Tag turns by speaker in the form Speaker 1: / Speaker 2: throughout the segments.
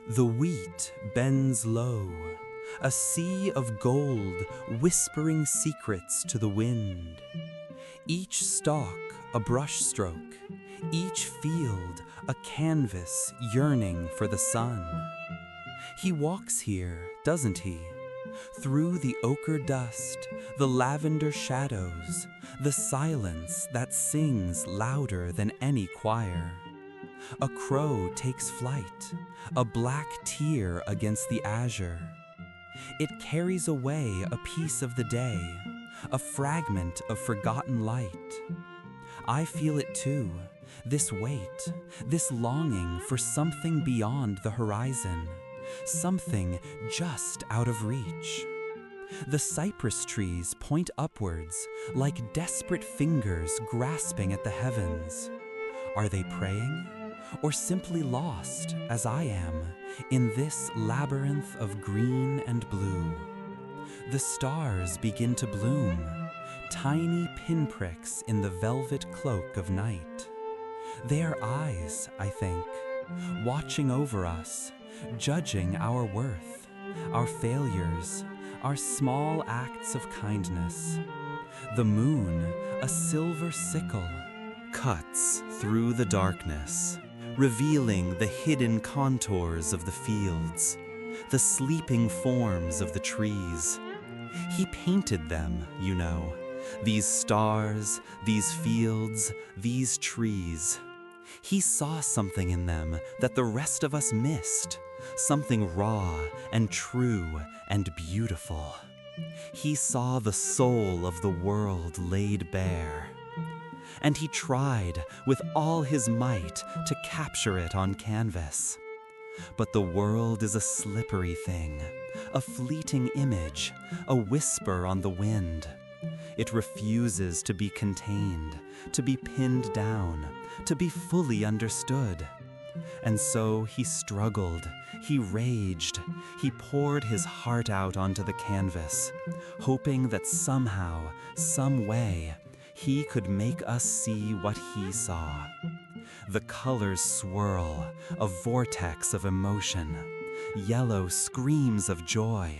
Speaker 1: The wheat bends low, a sea of gold whispering secrets to the wind. Each stalk a brushstroke, each field a canvas yearning for the sun. He walks here, doesn't he? Through the ochre dust, the lavender shadows, the silence that sings louder than any choir. A crow takes flight, a black tear against the azure. It carries away a piece of the day, a fragment of forgotten light. I feel it too, this weight, this longing for something beyond the horizon, something just out of reach. The cypress trees point upwards like desperate fingers grasping at the heavens. Are they praying? Or simply lost, as I am, in this labyrinth of green and blue? The stars begin to bloom, tiny pinpricks in the velvet cloak of night. They are eyes, I think, watching over us, judging our worth, our failures, our small acts of kindness. The moon, a silver sickle, cuts through the darkness, revealing the hidden contours of the fields, the sleeping forms of the trees. He painted them, you know, these stars, these fields, these trees. He saw something in them that the rest of us missed, something raw and true and beautiful. He saw the soul of the world laid bare. And he tried with all his might to capture it on canvas. But the world is a slippery thing, a fleeting image, a whisper on the wind. It refuses to be contained, to be pinned down, to be fully understood. And so he struggled, he raged, he poured his heart out onto the canvas, hoping that somehow, some way, he could make us see what he saw. The colors swirl, a vortex of emotion. Yellow screams of joy,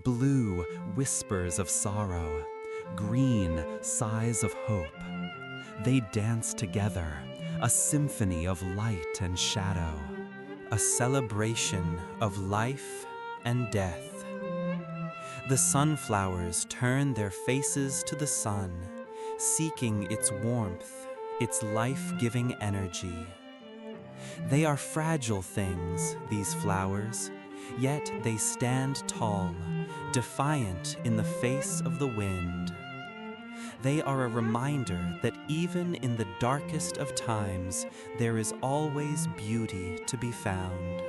Speaker 1: blue whispers of sorrow, green sighs of hope. They dance together, a symphony of light and shadow, a celebration of life and death. The sunflowers turn their faces to the sun, seeking its warmth, its life-giving energy. They are fragile things, these flowers, yet they stand tall, defiant in the face of the wind. They are a reminder that even in the darkest of times, there is always beauty to be found.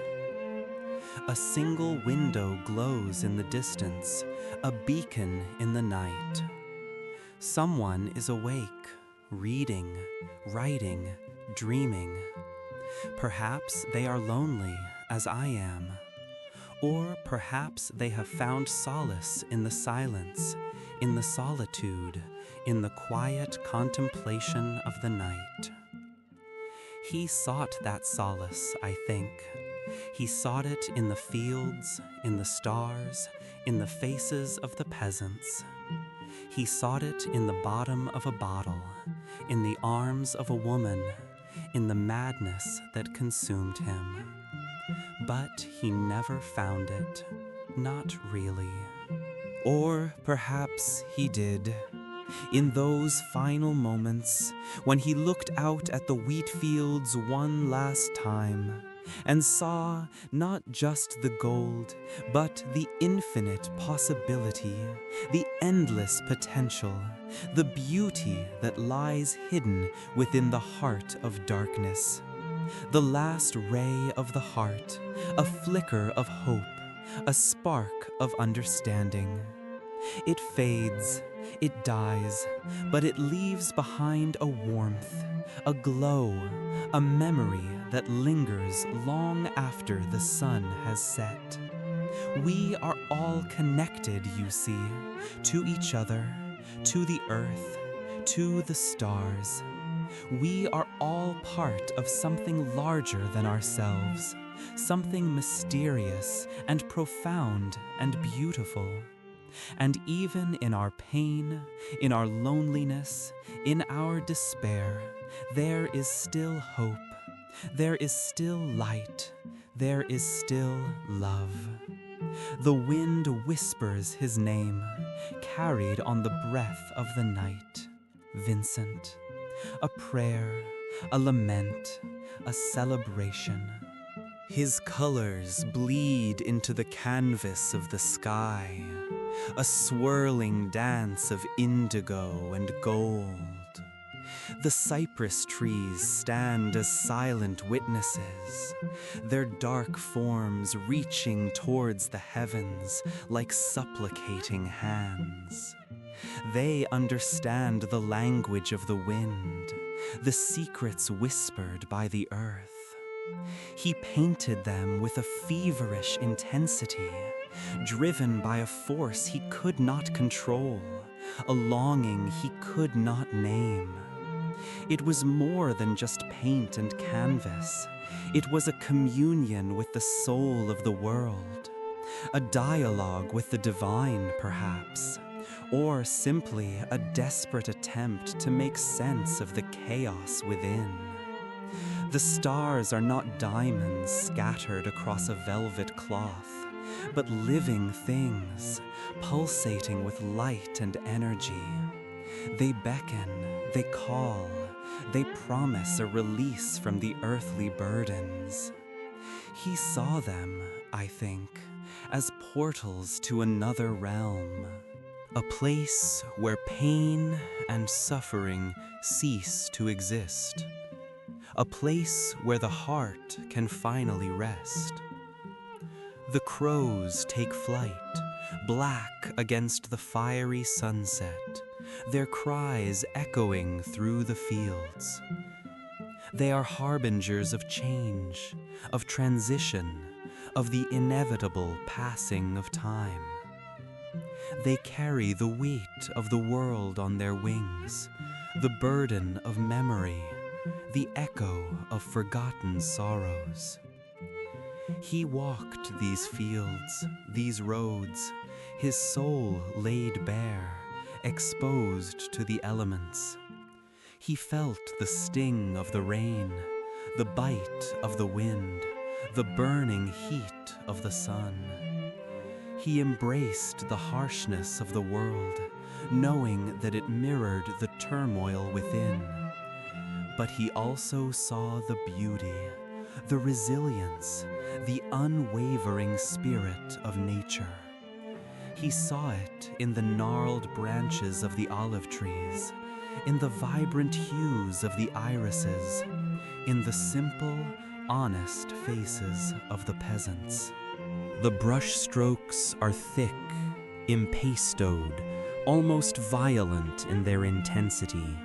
Speaker 1: A single window glows in the distance, a beacon in the night. Someone is awake, reading, writing, dreaming. Perhaps they are lonely, as I am. Or perhaps they have found solace in the silence, in the solitude, in the quiet contemplation of the night. He sought that solace, I think. He sought it in the fields, in the stars, in the faces of the peasants. He sought it in the bottom of a bottle, in the arms of a woman, in the madness that consumed him. But he never found it, not really. Or perhaps he did. In those final moments, when he looked out at the wheat fields one last time, and saw not just the gold, but the infinite possibility, the endless potential, the beauty that lies hidden within the heart of darkness. The last ray of the heart, a flicker of hope, a spark of understanding. It fades, it dies, but it leaves behind a warmth, a glow, a memory that lingers long after the sun has set. We are all connected, you see, to each other, to the earth, to the stars. We are all part of something larger than ourselves, something mysterious and profound and beautiful. And even in our pain, in our loneliness, in our despair, there is still hope, there is still light, there is still love. The wind whispers his name, carried on the breath of the night. Vincent. A prayer, a lament, a celebration. His colors bleed into the canvas of the sky, a swirling dance of indigo and gold. The cypress trees stand as silent witnesses, their dark forms reaching towards the heavens like supplicating hands. They understand the language of the wind, the secrets whispered by the earth. He painted them with a feverish intensity, driven by a force he could not control, a longing he could not name. It was more than just paint and canvas. It was a communion with the soul of the world, a dialogue with the divine, perhaps, or simply a desperate attempt to make sense of the chaos within. The stars are not diamonds scattered across a velvet cloth, but living things, pulsating with light and energy. They beckon, they call, they promise a release from the earthly burdens. He saw them, I think, as portals to another realm, a place where pain and suffering cease to exist, a place where the heart can finally rest. The crows take flight, black against the fiery sunset, their cries echoing through the fields. They are harbingers of change, of transition, of the inevitable passing of time. They carry the weight of the world on their wings, the burden of memory, the echo of forgotten sorrows. He walked these fields, these roads, his soul laid bare, exposed to the elements. He felt the sting of the rain, the bite of the wind, the burning heat of the sun. He embraced the harshness of the world, knowing that it mirrored the turmoil within. But he also saw the beauty, the resilience, the unwavering spirit of nature. He saw it in the gnarled branches of the olive trees, in the vibrant hues of the irises, in the simple, honest faces of the peasants. The brushstrokes are thick, impastoed, almost violent in their intensity.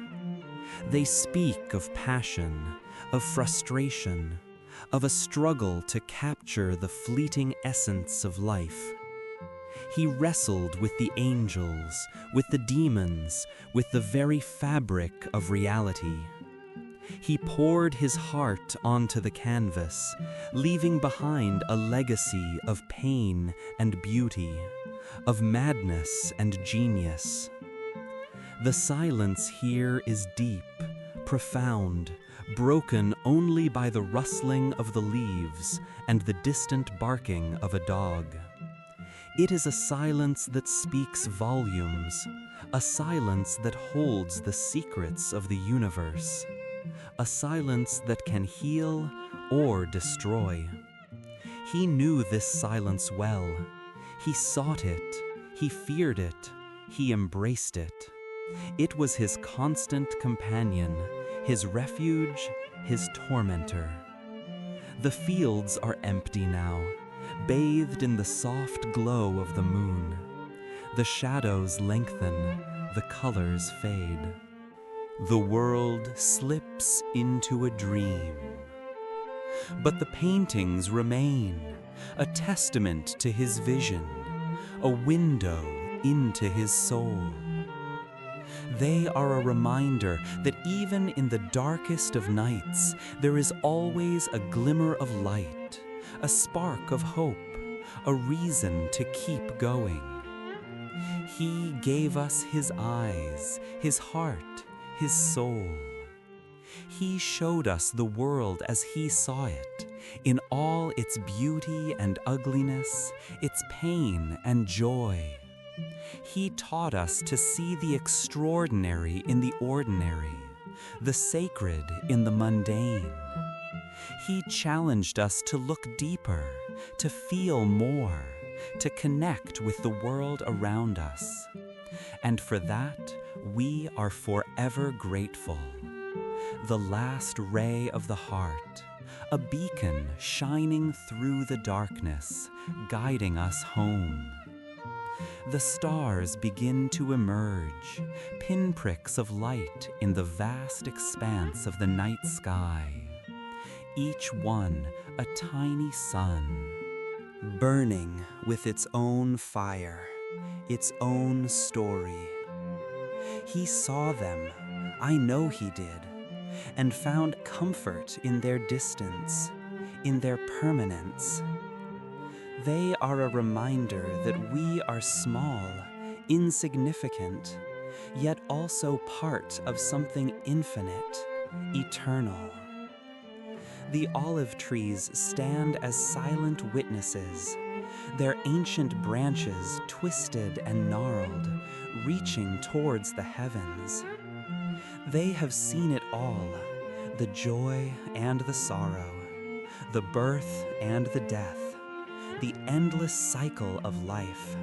Speaker 1: They speak of passion, of frustration, of a struggle to capture the fleeting essence of life. He wrestled with the angels, with the demons, with the very fabric of reality. He poured his heart onto the canvas, leaving behind a legacy of pain and beauty, of madness and genius. The silence here is deep, profound, broken only by the rustling of the leaves and the distant barking of a dog. It is a silence that speaks volumes, a silence that holds the secrets of the universe, a silence that can heal or destroy. He knew this silence well. He sought it, he feared it, he embraced it. It was his constant companion, his refuge, his tormentor. The fields are empty now, bathed in the soft glow of the moon. The shadows lengthen, the colors fade. The world slips into a dream. But the paintings remain, a testament to his vision, a window into his soul. They are a reminder that even in the darkest of nights, there is always a glimmer of light, a spark of hope, a reason to keep going. He gave us his eyes, his heart, his soul. He showed us the world as he saw it, in all its beauty and ugliness, its pain and joy. He taught us to see the extraordinary in the ordinary, the sacred in the mundane. He challenged us to look deeper, to feel more, to connect with the world around us. And for that, we are forever grateful. The last ray of the heart, a beacon shining through the darkness, guiding us home. The stars begin to emerge, pinpricks of light in the vast expanse of the night sky. Each one a tiny sun, burning with its own fire, its own story. He saw them, I know he did, and found comfort in their distance, in their permanence. They are a reminder that we are small, insignificant, yet also part of something infinite, eternal. The olive trees stand as silent witnesses, their ancient branches twisted and gnarled, reaching towards the heavens. They have seen it all, the joy and the sorrow, the birth and the death, the endless cycle of life.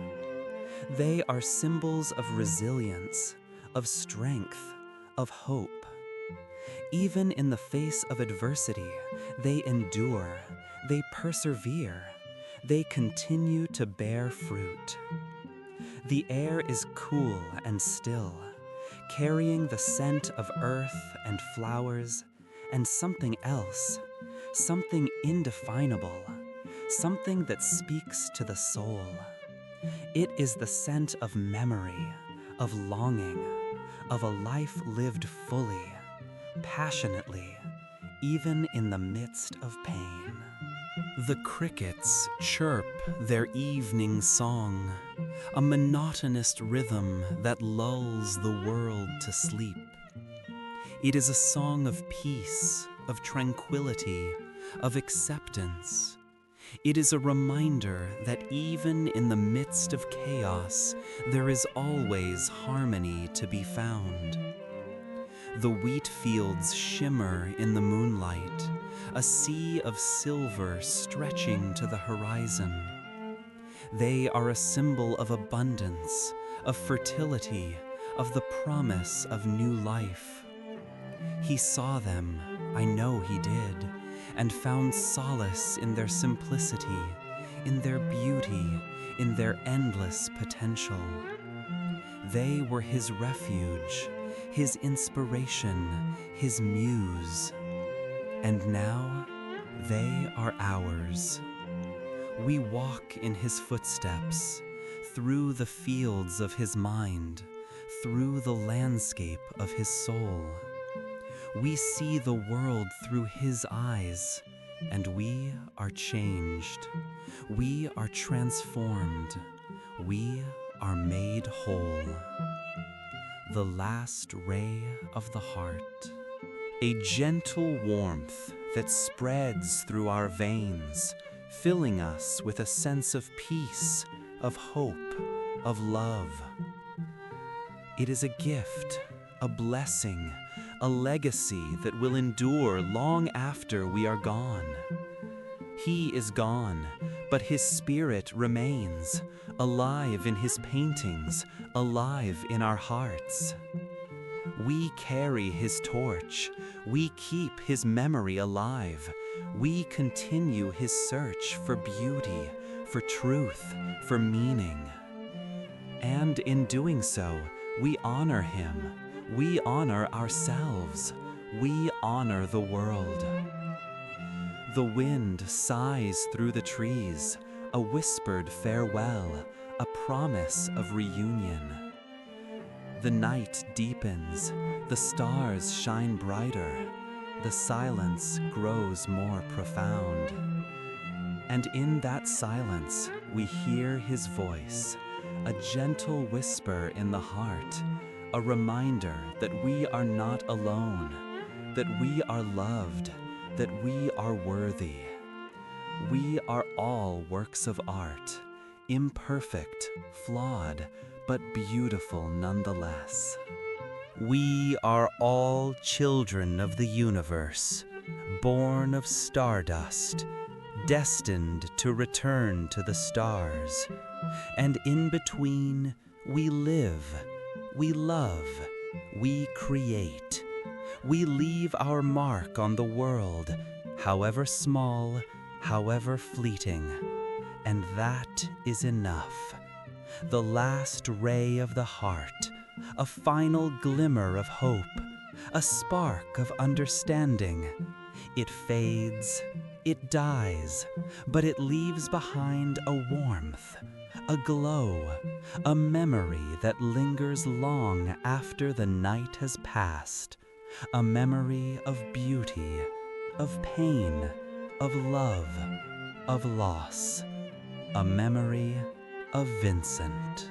Speaker 1: They are symbols of resilience, of strength, of hope. Even in the face of adversity, they endure, they persevere, they continue to bear fruit. The air is cool and still, carrying the scent of earth and flowers and something else, something indefinable, something that speaks to the soul. It is the scent of memory, of longing, of a life lived fully, passionately, even in the midst of pain. The crickets chirp their evening song, a monotonous rhythm that lulls the world to sleep. It is a song of peace, of tranquility, of acceptance. It is a reminder that even in the midst of chaos, there is always harmony to be found. The wheat fields shimmer in the moonlight, a sea of silver stretching to the horizon. They are a symbol of abundance, of fertility, of the promise of new life. He saw them, I know he did, and found solace in their simplicity, in their beauty, in their endless potential. They were his refuge, his inspiration, his muse. And now, they are ours. We walk in his footsteps, through the fields of his mind, through the landscape of his soul. We see the world through his eyes, and we are changed. We are transformed. We are made whole. The last ray of the heart. A gentle warmth that spreads through our veins, filling us with a sense of peace, of hope, of love. It is a gift, a blessing, a legacy that will endure long after we are gone. He is gone, but his spirit remains, alive in his paintings, alive in our hearts. We carry his torch. We keep his memory alive. We continue his search for beauty, for truth, for meaning. And in doing so, we honor him. We honor ourselves. We honor the world. The wind sighs through the trees, a whispered farewell, a promise of reunion. The night deepens, the stars shine brighter, the silence grows more profound. And in that silence, we hear his voice, a gentle whisper in the heart, a reminder that we are not alone, that we are loved, that we are worthy. We are all works of art, imperfect, flawed, but beautiful nonetheless. We are all children of the universe, born of stardust, destined to return to the stars. And in between, we live, we love, we create. We leave our mark on the world, however small, however fleeting. And that is enough. The last ray of the heart, a final glimmer of hope, a spark of understanding. It fades, it dies, but it leaves behind a warmth, a glow, a memory that lingers long after the night has passed, a memory of beauty, of pain, of love, of loss, a memory of Vincent.